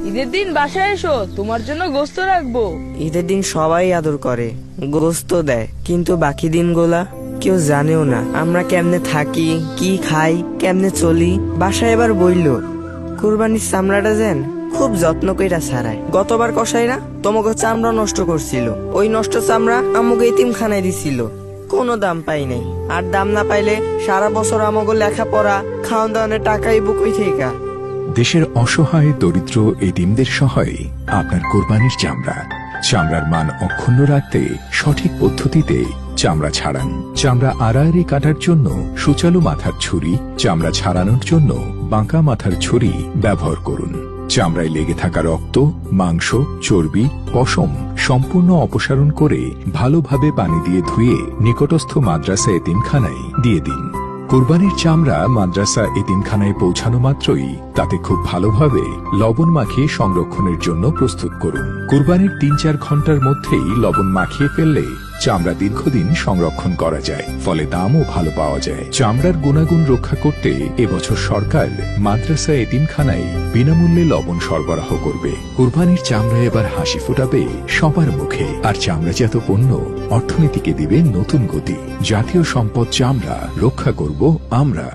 ঈদের দিন বাসায় এসো, তোমার জন্য গোস্ত রাখবো। ঈদের দিন সবাই আদর করে, গোস্ত দেয়, কিন্তু বাকি দিনগুলা কেউ জানেও না আমরা কেমনে থাকি, কি খাই, কেমনে চলি। বাসায় এবার বইল কুরবানির চামড়াটা যেন খুব যত্ন কইরা ছাড়ায়। গতবার কসাইরা তোমাকে চামড়া নষ্ট করছিল, ওই নষ্ট চামড়া আমাকে এতিমখানায় দিছিল, কোনো দাম পাই নাই। আর দাম না পাইলে সারা বছর আমাকে লেখাপড়া খাওয়ান দাওয়ানের টাকাই বুকই থেকে। দেশের অসহায় দরিদ্র এতিমদের সহায়ে আপনার কোরবানির চামড়ার মান অক্ষুণ্ণ রাখতে সঠিক পদ্ধতিতে চামড়া ছাড়ান। চামড়া আড়াআড়ি কাটার জন্য সুচালু মাথার ছুরি, চামড়া ছাড়ানোর জন্য বাঁকা মাথার ছুরি ব্যবহার করুন। চামড়ায় লেগে থাকা রক্ত, মাংস, চর্বি, পশম সম্পূর্ণ অপসারণ করে ভালোভাবে পানি দিয়ে ধুয়ে নিকটস্থ মাদ্রাসা এতিমখানায় দিয়ে দিন। কোরবানির চামড়া মাদ্রাসা এতিমখানায় পৌঁছানো মাত্রই তাতে খুব ভালোভাবে লবণ মাখিয়ে সংরক্ষণের জন্য প্রস্তুত করুন। কোরবানির ৩-৪ ঘন্টার মধ্যেই লবণ মাখিয়ে ফেললে চামড়া দীর্ঘদিন সংরক্ষণ করা যায়, ফলে দামও ভালো পাওয়া যায়। চামড়ার গুণাগুণ রক্ষা করতে এবছর সরকার মাদ্রাসা এতিমখানায় বিনামূল্যে লবণ সরবরাহ করবে। কোরবানির চামড়া এবার হাসি ফোটাবে সবার মুখে, আর চামড়াজাত পণ্য অর্থনীতিকে দিবে নতুন গতি। জাতীয় সম্পদ চামড়া রক্ষা করব আমরা।